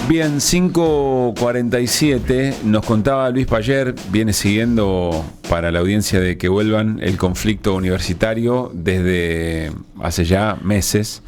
Bien, 5:47, nos contaba Luis Payer, viene siguiendo para la audiencia de que vuelvan el conflicto universitario desde hace ya meses.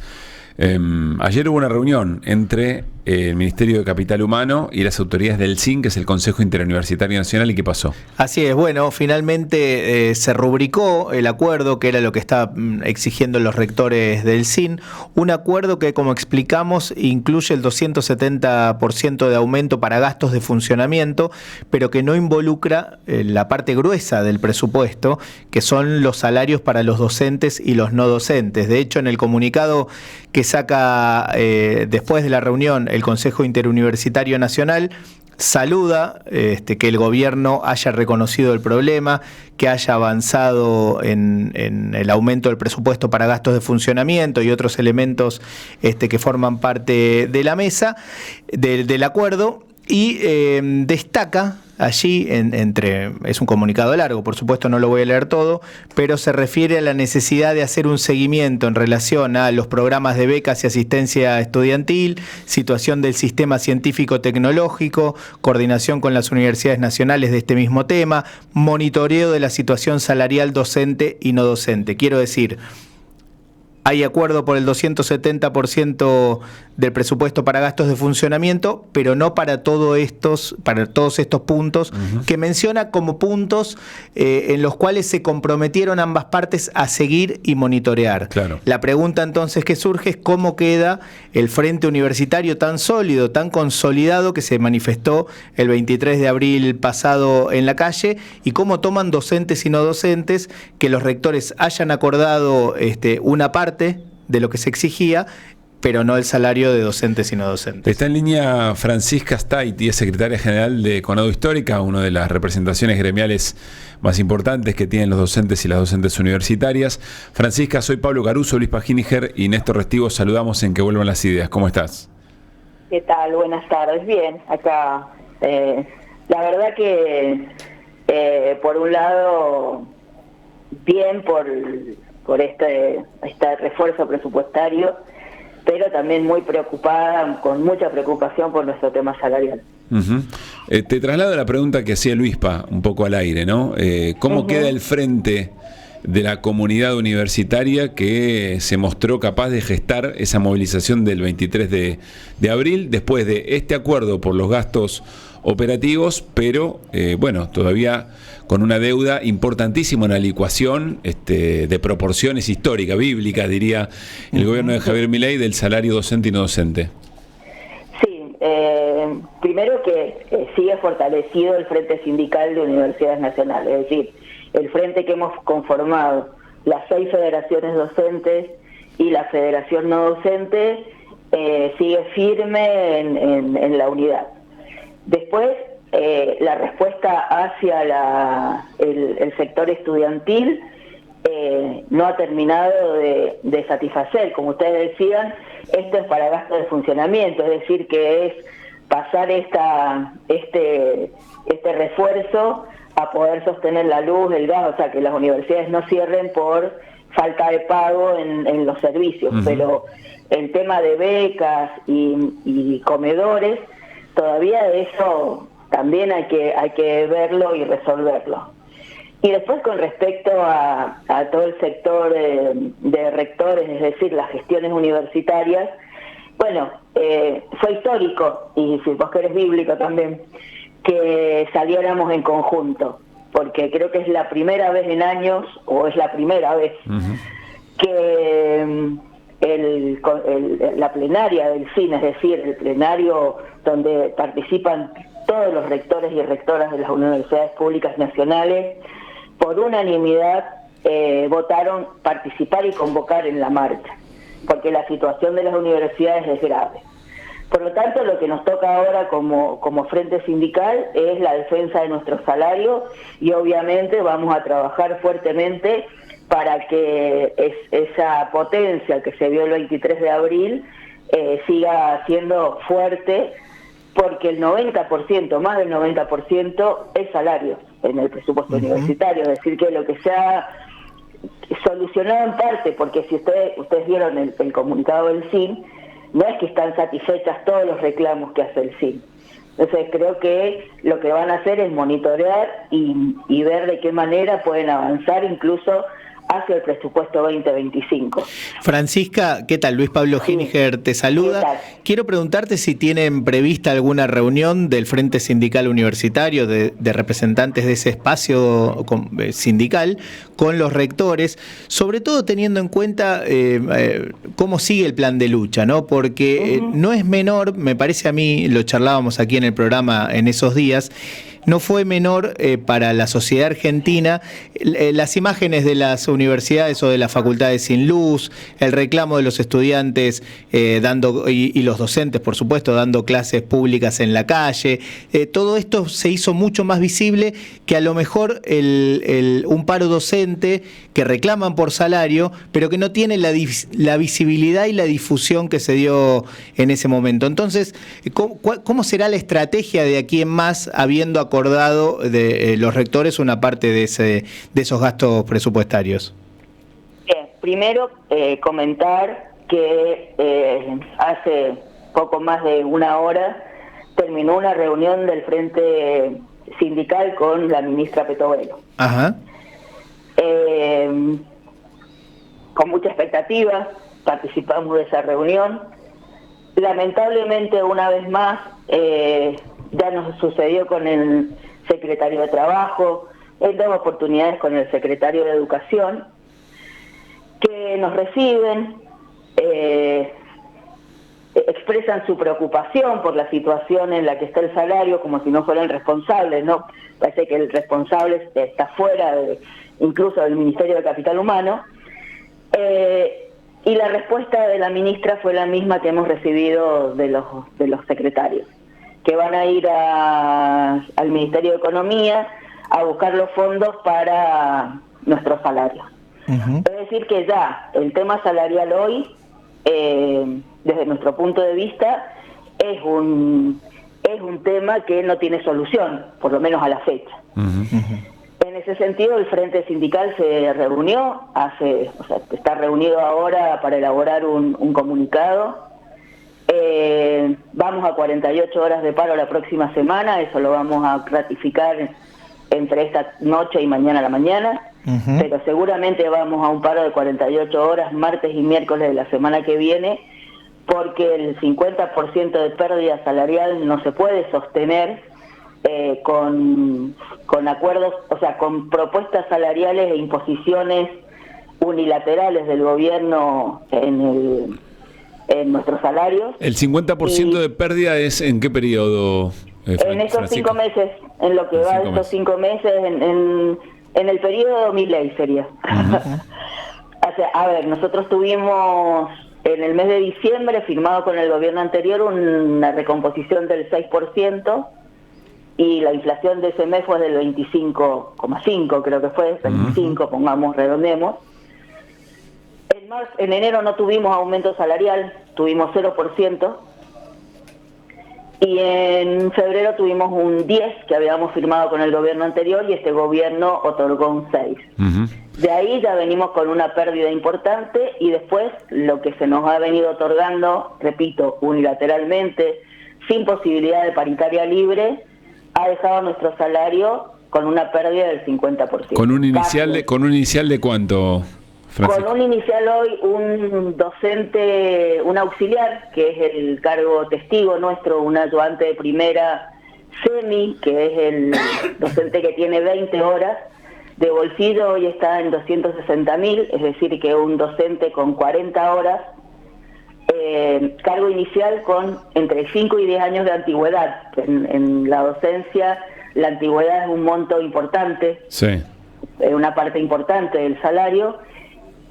Ayer hubo una reunión entre el Ministerio de Capital Humano y las autoridades del CIN, que es el Consejo Interuniversitario Nacional. ¿Y qué pasó? Así es, bueno, finalmente se rubricó el acuerdo, que era lo que estaban exigiendo los rectores del CIN, un acuerdo que, como explicamos, incluye el 270% de aumento para gastos de funcionamiento, pero que no involucra la parte gruesa del presupuesto, que son los salarios para los docentes y los no docentes. De hecho, en el comunicado que saca después de la reunión el Consejo Interuniversitario Nacional, saluda que el gobierno haya reconocido el problema, que haya avanzado en el aumento del presupuesto para gastos de funcionamiento y otros elementos que forman parte de la mesa, del acuerdo, y destaca allí, es un comunicado largo, por supuesto no lo voy a leer todo, pero se refiere a la necesidad de hacer un seguimiento en relación a los programas de becas y asistencia estudiantil, situación del sistema científico-tecnológico, coordinación con las universidades nacionales de este mismo tema, monitoreo de la situación salarial docente y no docente. Quiero decir, hay acuerdo por el 270% del presupuesto para gastos de funcionamiento, pero no para todos estos puntos que menciona como puntos en los cuales se comprometieron ambas partes a seguir y monitorear. Claro. La pregunta entonces que surge es cómo queda el frente universitario tan sólido, tan consolidado, que se manifestó el 23 de abril pasado en la calle, y cómo toman docentes y no docentes que los rectores hayan acordado una parte de lo que se exigía, pero no el salario de docentes y no docentes. Está en línea Francisca Staiti, es secretaria general de Conadu Histórica, una de las representaciones gremiales más importantes que tienen los docentes y las docentes universitarias. Francisca, soy Pablo Caruso, Luis Paginiger y Néstor Restivo. Saludamos en Que Vuelvan las Ideas. ¿Cómo estás? ¿Qué tal? Buenas tardes. Bien, acá. La verdad que, por un lado, bien por este refuerzo presupuestario, pero también muy preocupada, con mucha preocupación por nuestro tema salarial. Te traslado la pregunta que hacía Luispa, un poco al aire, ¿no? ¿Cómo queda el frente de la comunidad universitaria que se mostró capaz de gestar esa movilización del 23 de abril, después de este acuerdo por los gastos operativos, pero todavía con una deuda importantísima, una licuación de proporciones históricas, bíblicas, diría el gobierno de Javier Milei, del salario docente y no docente? Sí, primero que sigue fortalecido el Frente Sindical de Universidades Nacionales, es decir, el frente que hemos conformado, las 6 federaciones docentes y la federación no docente, sigue firme en la unidad. Después, la respuesta hacia el sector estudiantil no ha terminado de satisfacer. Como ustedes decían, esto es para gastos de funcionamiento, es decir, que es pasar este refuerzo a poder sostener la luz, el gas, o sea, que las universidades no cierren por falta de pago en los servicios. Pero el tema de becas y comedores, todavía eso también hay que verlo y resolverlo. Y después, con respecto a todo el sector de rectores, es decir, las gestiones universitarias, fue histórico, y si vos querés bíblico también, que saliéramos en conjunto, porque creo que es la primera vez en años, o es la primera vez, que la plenaria del CIN, es decir, el plenario donde participan todos los rectores y rectoras de las universidades públicas nacionales, por unanimidad votaron participar y convocar en la marcha, porque la situación de las universidades es grave. Por lo tanto, lo que nos toca ahora como frente sindical es la defensa de nuestro salario, y obviamente vamos a trabajar fuertemente para que esa potencia que se vio el 23 de abril siga siendo fuerte, porque el 90%, más del 90%, es salario en el presupuesto universitario. Es decir, que lo que se ha solucionado en parte, porque si ustedes vieron el comunicado del CIN, no es que están satisfechas todos los reclamos que hace el CIN. Entonces creo que lo que van a hacer es monitorear y ver de qué manera pueden avanzar incluso hacia el presupuesto 2025. Francisca, ¿qué tal? Luis Pablo Gininger te saluda. Quiero preguntarte si tienen prevista alguna reunión del Frente Sindical Universitario, de representantes de ese espacio sindical, con los rectores, sobre todo teniendo en cuenta cómo sigue el plan de lucha, ¿no? Porque no es menor, me parece a mí, lo charlábamos aquí en el programa en esos días, no fue menor para la sociedad argentina las imágenes de las universidades o de las facultades sin luz, el reclamo de los estudiantes dando y los docentes, por supuesto, dando clases públicas en la calle. Todo esto se hizo mucho más visible que a lo mejor un paro docente que reclaman por salario, pero que no tiene la visibilidad y la difusión que se dio en ese momento. Entonces, ¿cómo será la estrategia de aquí en más, habiendo acordado de los rectores una parte de esos gastos presupuestarios? Bien, primero comentar que hace poco más de una hora terminó una reunión del Frente Sindical con la ministra Petovelo. Ajá. Con mucha expectativa participamos de esa reunión. Lamentablemente, una vez más, ya nos sucedió con el secretario de Trabajo, en dos oportunidades con el secretario de Educación, que nos reciben, expresan su preocupación por la situación en la que está el salario, como si no fueran responsables, ¿no? Parece que el responsable está fuera incluso del Ministerio de Capital Humano, y la respuesta de la ministra fue la misma que hemos recibido de los secretarios, que van a ir al Ministerio de Economía a buscar los fondos para nuestros salarios. Es decir, que ya el tema salarial hoy, desde nuestro punto de vista, es un tema que no tiene solución, por lo menos a la fecha. En ese sentido, el Frente Sindical se reunió, está reunido ahora para elaborar un comunicado. Vamos a 48 horas de paro la próxima semana, eso lo vamos a ratificar entre esta noche y mañana a la mañana, pero seguramente vamos a un paro de 48 horas martes y miércoles de la semana que viene, porque el 50% de pérdida salarial no se puede sostener con acuerdos, o sea, con propuestas salariales e imposiciones unilaterales del gobierno en nuestros salarios. ¿El 50% de pérdida es en qué periodo? En estos 5 meses, en lo que va de estos 5 meses, en el periodo Milei sería. O sea, a ver, nosotros tuvimos en el mes de diciembre, firmado con el gobierno anterior, una recomposición del 6%, y la inflación de ese mes fue del 25,5, creo que fue, 25, pongamos, redondemos. En enero no tuvimos aumento salarial, tuvimos 0%, y en febrero tuvimos un 10 que habíamos firmado con el gobierno anterior, y este gobierno otorgó un 6. De ahí ya venimos con una pérdida importante, y después lo que se nos ha venido otorgando, repito, unilateralmente, sin posibilidad de paritaria libre, ha dejado nuestro salario con una pérdida del 50%. ¿Con un inicial de cuánto, Francisco? Con un inicial hoy, un docente, un auxiliar, que es el cargo testigo nuestro, un ayudante de primera semi, que es el docente que tiene 20 horas, de bolsillo hoy está en 260.000, es decir, que un docente con 40 horas, cargo inicial con entre 5 y 10 años de antigüedad. En la docencia la antigüedad es un monto importante, sí, una parte importante del salario.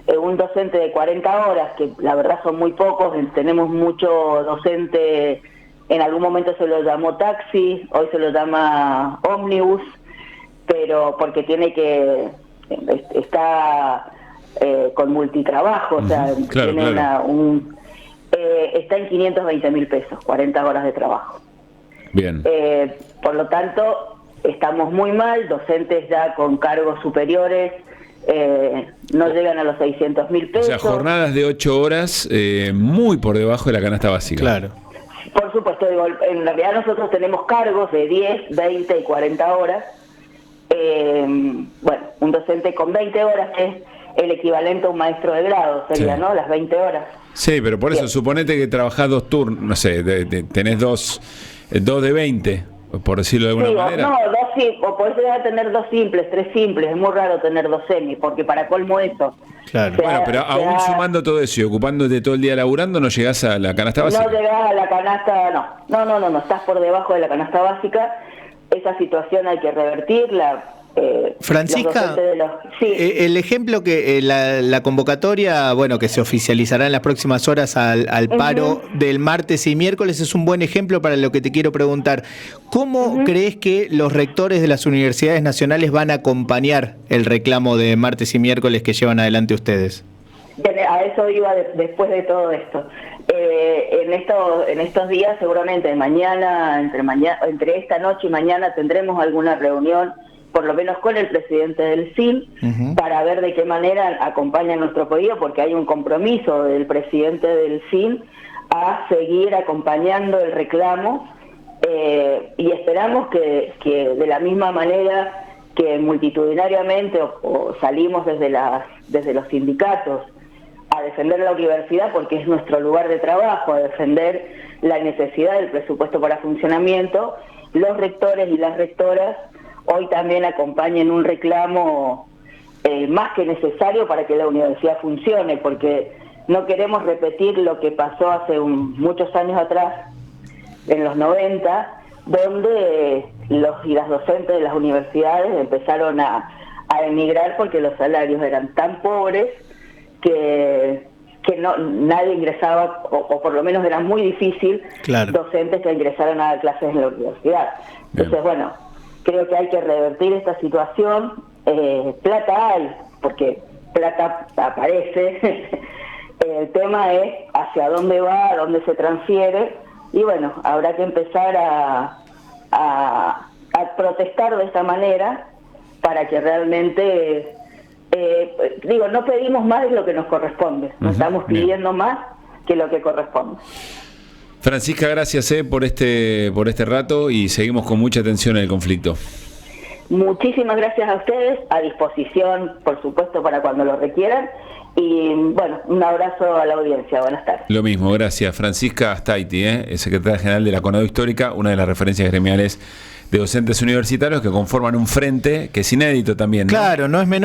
Un docente de 40 horas, que la verdad son muy pocos, tenemos mucho docente, en algún momento se lo llamó taxi, hoy se lo llama ómnibus, pero porque está con multitrabajo, o sea, claro, tiene claro. Está en 520.000 pesos, 40 horas de trabajo. Bien. Por lo tanto, estamos muy mal, docentes ya con cargos superiores no llegan a los 600.000 pesos. O sea, jornadas de 8 horas muy por debajo de la canasta básica. Claro. Por supuesto, digo, en realidad nosotros tenemos cargos de 10, 20 y 40 horas. Bueno, un docente con 20 horas es el equivalente a un maestro de grado, sería, Sí. ¿no? Las 20 horas. Sí, pero por eso, Bien. suponete que trabajás 2 turnos, no sé, tenés dos de 20, por decirlo de alguna Sí, manera. o podés llegar a tener 2 simples, 3 simples, es muy raro tener 2 semis, porque para colmo eso. Claro. se Bueno, ha- pero se aún ha- sumando todo eso y ocupándote todo el día laburando, no llegás a la canasta básica. No llegás a la canasta, no, estás por debajo de la canasta básica. Esa situación hay que revertirla. Francisca, Sí. el ejemplo que la convocatoria, bueno, que se oficializará en las próximas horas al paro del martes y miércoles, es un buen ejemplo para lo que te quiero preguntar. ¿Cómo crees que los rectores de las universidades nacionales van a acompañar el reclamo de martes y miércoles que llevan adelante ustedes? A eso iba después de todo esto. En estos días, seguramente entre esta noche y mañana tendremos alguna reunión, por lo menos con el presidente del SIN, para ver de qué manera acompaña nuestro pedido, porque hay un compromiso del presidente del SIN a seguir acompañando el reclamo, y esperamos que de la misma manera que multitudinariamente o salimos desde los sindicatos a defender la universidad, porque es nuestro lugar de trabajo, a defender la necesidad del presupuesto para funcionamiento, los rectores y las rectoras hoy también acompañen un reclamo más que necesario para que la universidad funcione, porque no queremos repetir lo que pasó hace muchos años atrás, en los 90, donde los y las docentes de las universidades empezaron a emigrar porque los salarios eran tan pobres que nadie ingresaba, o por lo menos era muy difícil, Claro. docentes que ingresaran a dar clases en la universidad. Entonces, bueno, creo que hay que revertir esta situación. Plata hay, porque plata aparece. El tema es hacia dónde va, a dónde se transfiere, y bueno, habrá que empezar a protestar de esta manera para que realmente, no pedimos más de lo que nos corresponde, no estamos pidiendo más que lo que corresponde. Francisca, gracias por este rato y seguimos con mucha atención en el conflicto. Muchísimas gracias a ustedes, a disposición, por supuesto, para cuando lo requieran. Y bueno, un abrazo a la audiencia. Buenas tardes. Lo mismo, gracias. Francisca Astaiti, secretaria general de la CONADO Histórica, una de las referencias gremiales de docentes universitarios que conforman un frente que es inédito también, ¿no? Claro, no es menor.